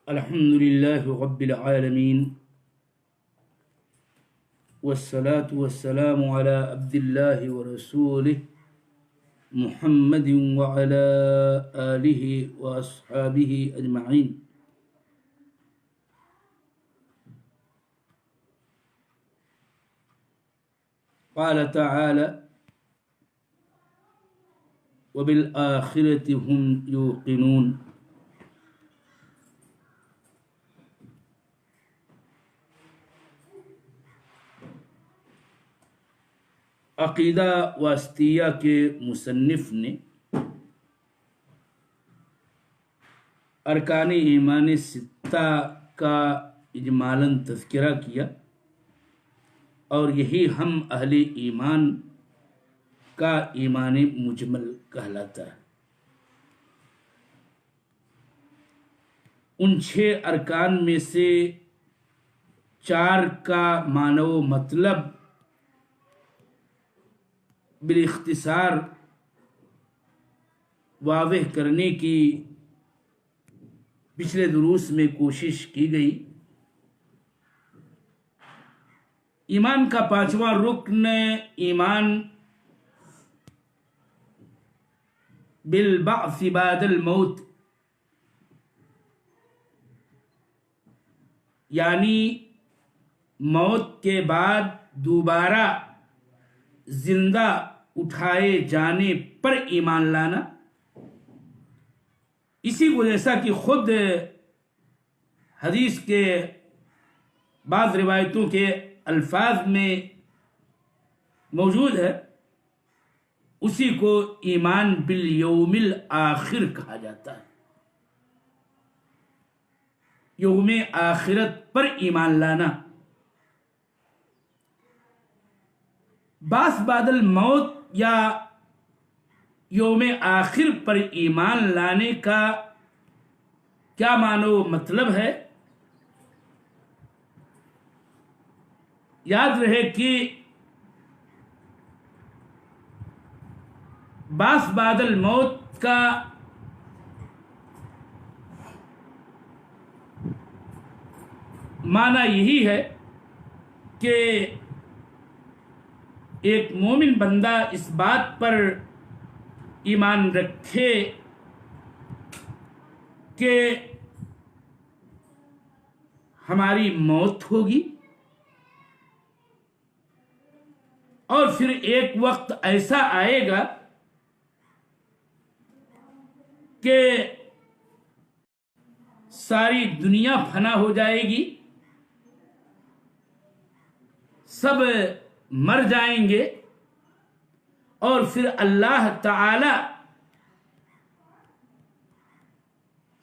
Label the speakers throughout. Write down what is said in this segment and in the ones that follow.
Speaker 1: الحمد لله رب العالمين والصلاة والسلام على عبد الله ورسوله محمد وعلى آله وأصحابه أجمعين. قال تعالى: وبالآخرة هم يوقنون. عقیدہ واسطیہ کے مصنف نے ارکان ایمان ستہ کا اجمالاً تذکرہ کیا، اور یہی ہم اہل ایمان کا ایمان مجمل کہلاتا ہے. ان 6 ارکان میں سے 4 کا معنی و مطلب بالاختصار واضح کرنے کی پچھلے دروس میں کوشش کی گئی. ایمان کا 5واں رکن ایمان بالبعث بعد الموت، یعنی موت کے بعد دوبارہ زندہ اٹھائے جانے پر ایمان لانا. اسی کو جیسا کہ خود حدیث کے بعض روایتوں کے الفاظ میں موجود ہے، اسی کو ایمان بالیوم الآخر کہا جاتا ہے. یوم آخرت پر ایمان لانا. بعث بعد الموت یا یوم آخر پر ایمان لانے کا کیا معنی و مطلب ہے؟ یاد رہے کہ بعث بعد الموت کا معنی یہی ہے کہ ایک مومن بندہ اس بات پر ایمان رکھے کہ ہماری موت ہوگی، اور پھر ایک وقت ایسا آئے گا کہ ساری دنیا فنا ہو جائے گی، سب مر جائیں گے، اور پھر اللہ تعالی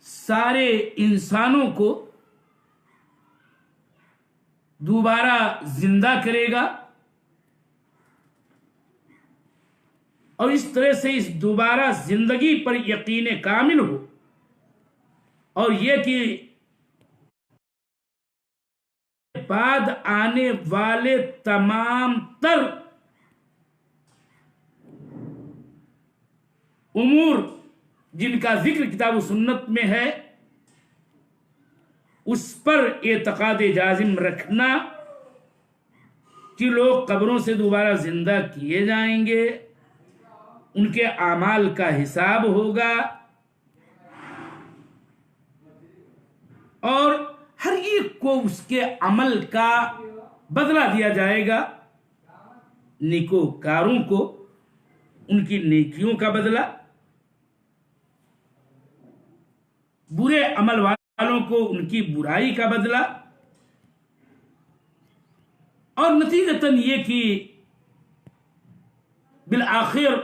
Speaker 1: سارے انسانوں کو دوبارہ زندہ کرے گا. اور اس طرح سے اس دوبارہ زندگی پر یقین کامل ہو، اور یہ کہ بعد آنے والے تمام تر امور جن کا ذکر کتاب و سنت میں ہے، اس پر اعتقاد جازم رکھنا کہ لوگ قبروں سے دوبارہ زندہ کیے جائیں گے، ان کے اعمال کا حساب ہوگا، اور ہر ایک کو اس کے عمل کا بدلہ دیا جائے گا. نیکوکاروں کو ان کی نیکیوں کا بدلہ، برے عمل والوں کو ان کی برائی کا بدلہ، اور نتیجتاً یہ کہ بالآخر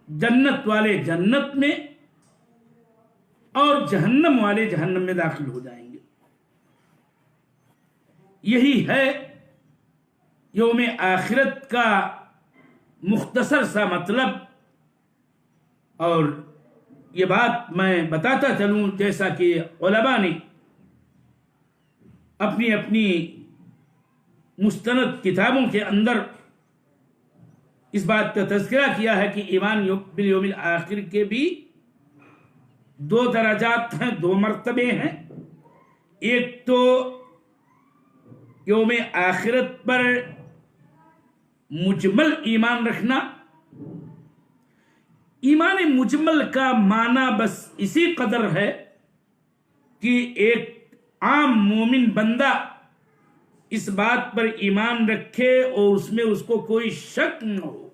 Speaker 1: جنت والے جنت میں اور جہنم والے جہنم میں داخل ہو جائیں گے. یہی ہے یوم آخرت کا مختصر سا مطلب. اور یہ بات میں بتاتا چلوں، جیسا کہ علماء نے اپنی اپنی مستند کتابوں کے اندر اس بات کا تذکرہ کیا ہے کہ ایمان بالیوم الآخر کے بھی دو درجات ہیں، دو مرتبے ہیں. ایک تو یوم آخرت پر مجمل ایمان رکھنا. ایمان مجمل کا معنی بس اسی قدر ہے کہ ایک عام مومن بندہ اس بات پر ایمان رکھے اور اس میں اس کو کوئی شک نہ ہو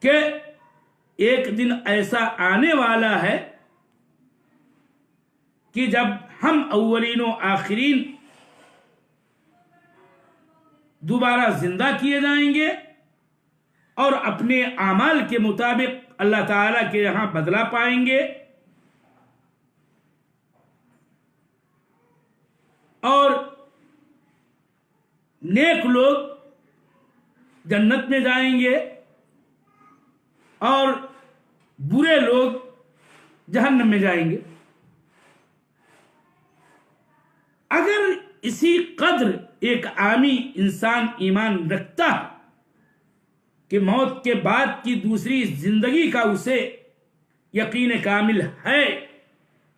Speaker 1: کہ ایک دن ایسا آنے والا ہے کہ جب ہم اولین و آخرین دوبارہ زندہ کیے جائیں گے اور اپنے اعمال کے مطابق اللہ تعالیٰ کے یہاں بدلہ پائیں گے، اور نیک لوگ جنت میں جائیں گے اور برے لوگ جہنم میں جائیں گے. اگر اسی قدر ایک عامی انسان ایمان رکھتا ہے کہ موت کے بعد کی دوسری زندگی کا اسے یقین کامل ہے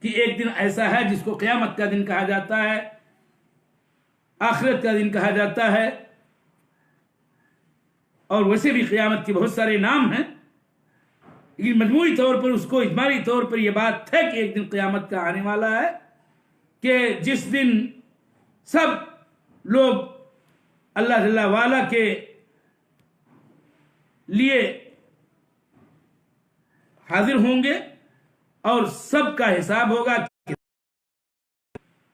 Speaker 1: کہ ایک دن ایسا ہے جس کو قیامت کا دن کہا جاتا ہے، آخرت کا دن کہا جاتا ہے، اور ویسے بھی قیامت کے بہت سارے نام ہیں، لیکن مجموعی طور پر اس کو اجمالی طور پر یہ بات ہے کہ ایک دن قیامت کا آنے والا ہے کہ جس دن سب لوگ اللہ جل وعلا کے لیے حاضر ہوں گے اور سب کا حساب ہوگا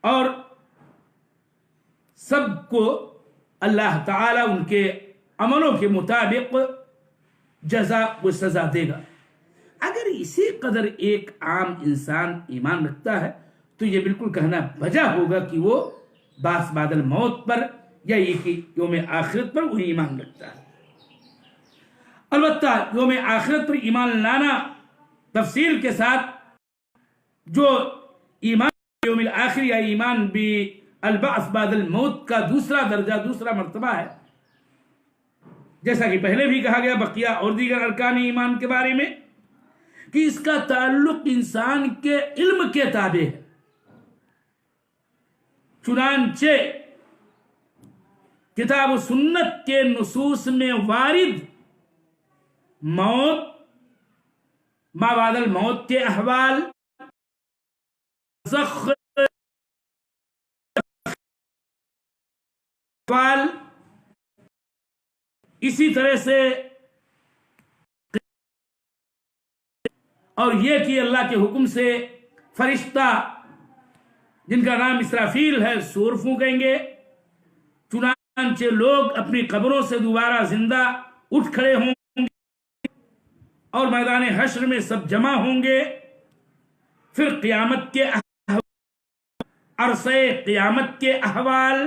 Speaker 1: اور سب کو اللہ تعالی ان کے عملوں کے مطابق جزا و سزا دے گا. اگر اسی قدر ایک عام انسان ایمان رکھتا ہے تو یہ بالکل کہنا بجا ہوگا کہ وہ باس بعد الموت پر یا یہ کہ یوم آخرت پر وہ ایمان رکھتا ہے. البتہ یوم آخرت پر ایمان لانا تفصیل کے ساتھ جو ایمان یوم الآخر یا ایمان بالبعث بعد الموت کا دوسرا درجہ، دوسرا مرتبہ ہے، جیسا کہ پہلے بھی کہا گیا بقیہ اور دیگر ارکان ایمان کے بارے میں، کہ اس کا تعلق انسان کے علم کے تابع ہے. چنانچہ کتاب و سنت کے نصوص میں وارد موت، ما بعد الموت کے احوال، برزخ احوال، اسی طرح سے اور یہ کہ اللہ کے حکم سے فرشتہ جن کا نام اسرافیل ہے سور پھونکیں گے، چنانچہ لوگ اپنی قبروں سے دوبارہ زندہ اٹھ کھڑے ہوں گے اور میدان حشر میں سب جمع ہوں گے. پھر قیامت کے عرصے قیامت کے احوال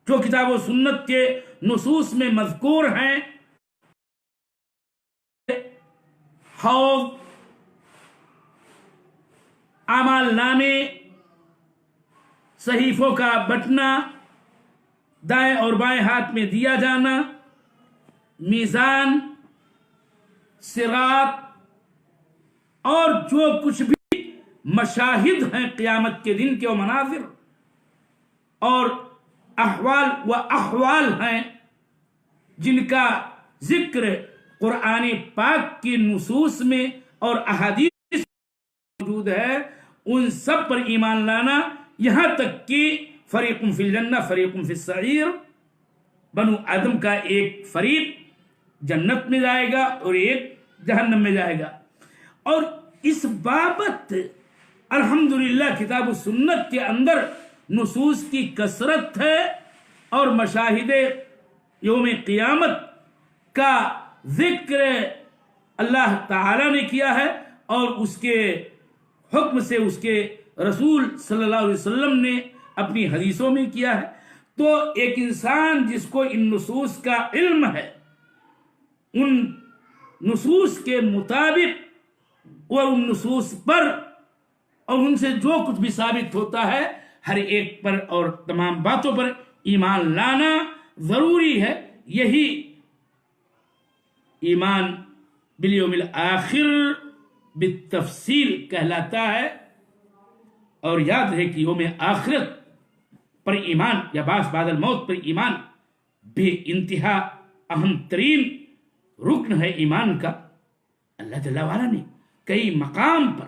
Speaker 1: جو کتاب و سنت کے نصوص میں مذکور ہیں، حوض، اعمال نامے، صحیفوں کا بٹنا، دائیں اور بائیں ہاتھ میں دیا جانا، میزان، صراط، اور جو کچھ بھی مشاہد ہیں قیامت کے دن کے و مناظر اور احوال و احوال ہیں جن کا ذکر قرآن پاک کی نصوص میں اور احادیث موجود ہے، ان سب پر ایمان لانا، یہاں تک کہ فریق فی الجنہ فریق فی السعیر، بنو آدم کا ایک فریق جنت میں جائے گا اور ایک جہنم میں جائے گا. اور اس بابت الحمدللہ کتاب و سنت کے اندر نصوص کی کثرت ہے اور مشاہد یوم قیامت کا ذکر اللہ تعالی نے کیا ہے اور اس کے حکم سے اس کے رسول صلی اللہ علیہ وسلم نے اپنی حدیثوں میں کیا ہے. تو ایک انسان جس کو ان نصوص کا علم ہے، ان نصوص کے مطابق اور ان نصوص پر اور ان سے جو کچھ بھی ثابت ہوتا ہے ہر ایک پر اور تمام باتوں پر ایمان لانا ضروری ہے. یہی ایمان بالیوم الآخر بالتفصیل کہلاتا ہے۔ اور یاد ہے کہ یوم آخرت پر ایمان یا بعث بعد الموت پر ایمان بے انتہا اہم ترین رکن ہے ایمان کا۔ اللہ جل وعلا نے کئی مقام پر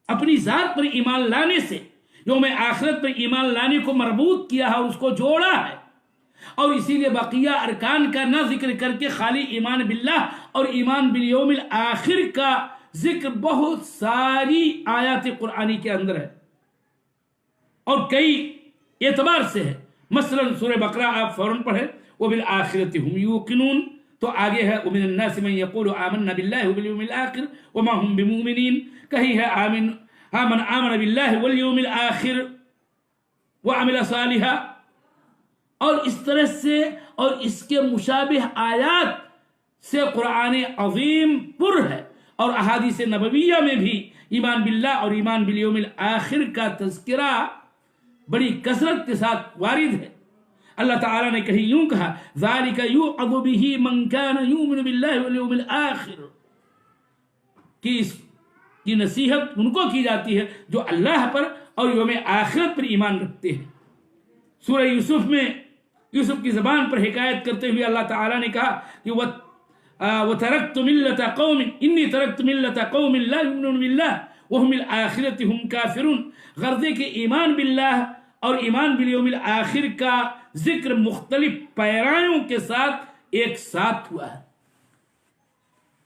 Speaker 1: اپنی ذات پر ایمان لانے سے یوم آخرت پر ایمان لانے کو مربوط کیا ہے اور اس کو جوڑا ہے، اور اسی لیے بقیہ ارکان کا نہ ذکر کر کے خالی ایمان باللہ اور ایمان بالیوم الآخر کا ذکر بہت ساری آیات قرآنی کے اندر ہے اور کئی اعتبار سے ہے۔ مثلا سورہ بقرہ آپ فوراً پڑھیں، وبالآخرۃ هم یوقنون، تو آگے ہے ومن الناس من یقول آمنا باللہ وبالیوم الآخر وما هم بمؤمنین، کہیں ہے من آمن باللہ والیوم الآخر وعمل صالحا، اور اس طرح سے اور اس کے مشابہ آیات سے قرآن عظیم پر ہے۔ اور احادیث نبویہ میں بھی ایمان باللہ اور ایمان بالیوم الآخر کا تذکرہ بڑی کثرت کے ساتھ وارد ہے۔ اللہ تعالیٰ نے کہیں یوں کہا ذالک یوعظ بہ من کان یؤمن باللہ والیوم الآخر، کہ اس کی نصیحت ان کو کی جاتی ہے جو اللہ پر اور یوم آخرت پر ایمان رکھتے ہیں۔ سورہ یوسف میں یوسف کی زبان پر حکایت کرتے ہوئے اللہ تعالیٰ نے کہا کہ وَتَرَكْتُ مِلَّةَ قَوْمٍ إِنِّي تَرَكْتُ مِلَّةَ قَوْمٍ لَا يُؤْمِنُونَ بِاللَّهِ وَهُمْ بِالْآخِرَةِ هُمْ كَافِرُونَ، غرضے کہ ایمان باللہ اور ایمان بالیوم الآخر کا ذکر مختلف پیرایوں کے ساتھ ایک ساتھ ہوا ہے۔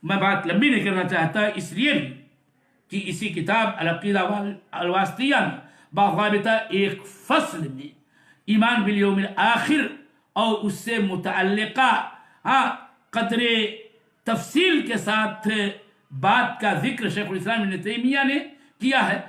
Speaker 1: میں بات لمبی نہیں کرنا چاہتا، اس لیے بھی کہ اسی کتاب العقیدہ الواسطیہ میں باضابطہ ایک فصل میں ایمان بالیوم الآخر اور اس سے متعلقہ قدر تفصیل کے ساتھ بات کا ذکر شیخ الاسلام ابن تیمیہ نے کیا ہے۔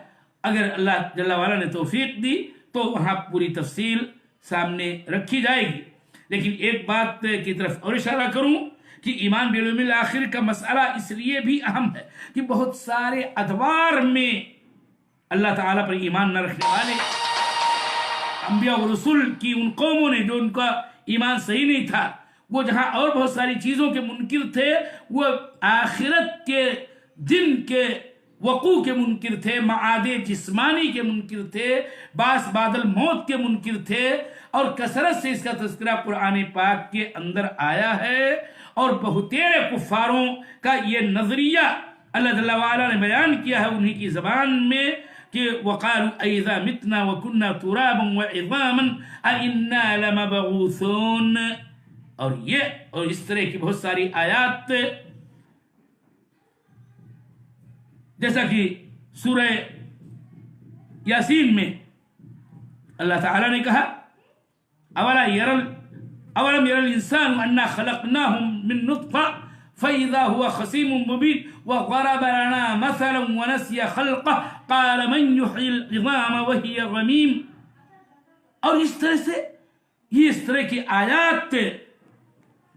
Speaker 1: اگر اللہ جل وعلا نے توفیق دی تو وہاں پوری تفصیل سامنے رکھی جائے گی، لیکن ایک بات کی طرف اور اشارہ کروں کہ ایمان بالیوم الآخر کا مسئلہ اس لیے بھی اہم ہے کہ بہت سارے ادوار میں اللہ تعالیٰ پر ایمان نہ رکھنے والے انبیاء و رسول کی ان قوموں نے جو ان کا ایمان صحیح نہیں تھا، وہ جہاں اور بہت ساری چیزوں کے منکر تھے، وہ آخرت کے دن کے وقوع کے منکر تھے، معاد جسمانی کے منکر تھے، بعث بعد الموت کے منکر تھے، اور کثرت سے اس کا تذکرہ قرآن پاک کے اندر آیا ہے۔ اور بہتیرے کفاروں کا یہ نظریہ اللہ جل وعلا نے بیان کیا ہے انہی کی زبان میں کہ وَقَالُوا أَإِذَا مِتْنَا وَكُنَّا تُرَابًا وَعِظَامًا أَإِنَّا لَمَبْعُوثُونَ، اور اس طرح کی بہت ساری آیات، جیسا کہ سورہ یاسین میں اللہ تعالیٰ نے کہا اولم ير الانسان انا خلقناهم من نطفة فاذا هو خصيم مبين وضرب لنا مثلا ونسي خلقه قال من يحيي العظام وهي رميم۔ اور اس طرح سے یہ اس طرح کی آیات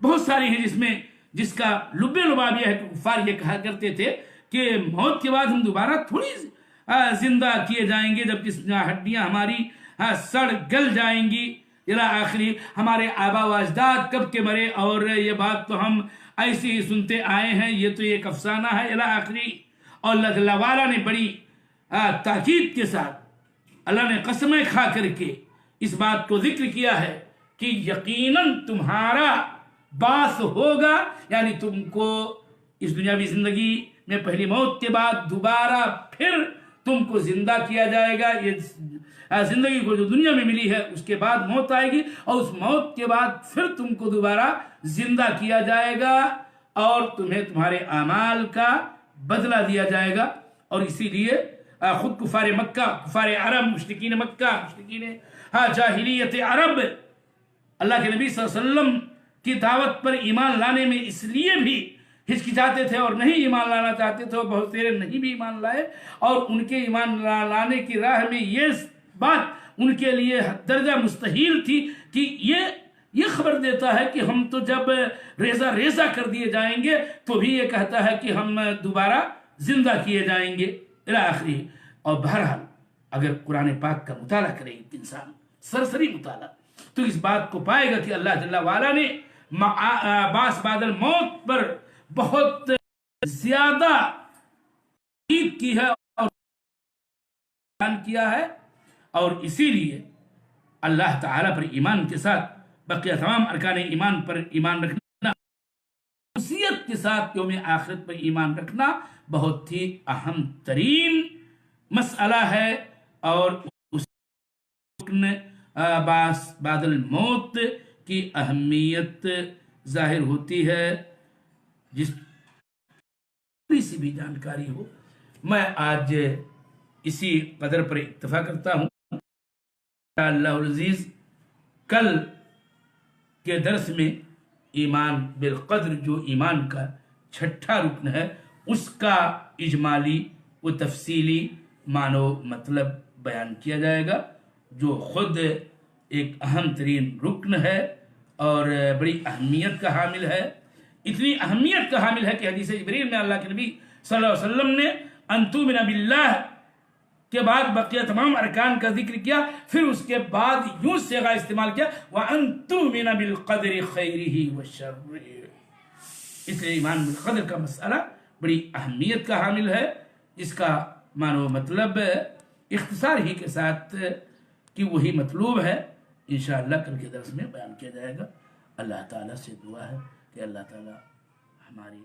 Speaker 1: بہت ساری ہیں جس کا لب لباب یہ ہے کہ کفار یہ کہا کرتے تھے کہ موت کے بعد ہم دوبارہ تھوڑی زندہ کیے جائیں گے، جبکہ ہڈیاں ہماری سڑ گل جائیں گی الی آخری، ہمارے آبا و اجداد کب کے مرے اور یہ بات تو ہم ایسے ہی سنتے آئے ہیں، یہ تو ایک افسانہ ہے الی آخری۔ اور اللہ جل وعلا نے بڑی تاکید کے ساتھ اللہ نے قسمیں کھا کر کے اس بات کو ذکر کیا ہے کہ یقیناً تمہارا بعث ہوگا، یعنی تم کو اس دنیاوی زندگی میں پہلی موت کے بعد دوبارہ پھر تم کو زندہ کیا جائے گا۔ یہ زندگی کو جو دنیا میں ملی ہے اس کے بعد موت آئے گی، اور اس موت کے بعد پھر تم کو دوبارہ زندہ کیا جائے گا اور تمہیں تمہارے اعمال کا بدلہ دیا جائے گا۔ اور اسی لیے خود کفار مکہ، کفار عرب، مشرکین مکہ، مشرکین جاہلیت عرب اللہ کے نبی صلی اللہ علیہ وسلم کی دعوت پر ایمان لانے میں اس لیے بھی ہچکچاتے تھے اور نہیں ایمان لانا چاہتے تھے، اور بہت سارے نہیں بھی ایمان لائے، اور ان کے ایمان لانے کی راہ میں یہ بات ان کے لیے درجہ مستحیل تھی کہ یہ خبر دیتا ہے کہ ہم تو جب ریزہ ریزہ کر دیے جائیں گے تو بھی یہ کہتا ہے کہ ہم دوبارہ زندہ کیے جائیں گے الی آخری۔ اور بہرحال اگر قرآن پاک کا مطالعہ کرے انسان، سرسری مطالعہ، تو اس بات کو پائے گا کہ اللہ جل وعلا نے بعث بعد الموت پر بہت زیادہ تاکید کی ہے اور بیان کیا ہے، اور اسی لیے اللہ تعالیٰ پر ایمان کے ساتھ بقیہ تمام ارکان ایمان پر ایمان رکھنا، خصوصیت کے ساتھ یوم آخرت پر ایمان رکھنا بہت ہی اہم ترین مسئلہ ہے، اور اس رکن بعد الموت کی اہمیت ظاہر ہوتی ہے۔ جس سی بھی جانکاری ہو، میں آج اسی قدر پر اکتفا کرتا ہوں۔ اللہ العزیز کل کے درس میں ایمان بالقدر، جو ایمان کا چھٹا رکن ہے، اس کا اجمالی و تفصیلی معنی و مطلب بیان کیا جائے گا، جو خود ایک اہم ترین رکن ہے اور بڑی اہمیت کا حامل ہے۔ اتنی اہمیت کا حامل ہے کہ حدیث جبریل میں اللہ کے نبی صلی اللہ علیہ وسلم نے ان تؤمن باللہ کے بعد بقیہ تمام ارکان کا ذکر کیا، پھر اس کے بعد یوں صیغہ استعمال کیا وَأَن تُؤْمِنَ بِالْقَدْرِ خَيْرِهِ وَشَرِّهِ۔ اس لیے ایمان بالقدر کا مسئلہ بڑی اہمیت کا حامل ہے، جس کا معنی و مطلب اختصار ہی کے ساتھ کہ وہی مطلوب ہے انشاءاللہ کل کے درس میں بیان کیا جائے گا۔ اللہ تعالیٰ سے دعا ہے کہ اللہ تعالیٰ ہماری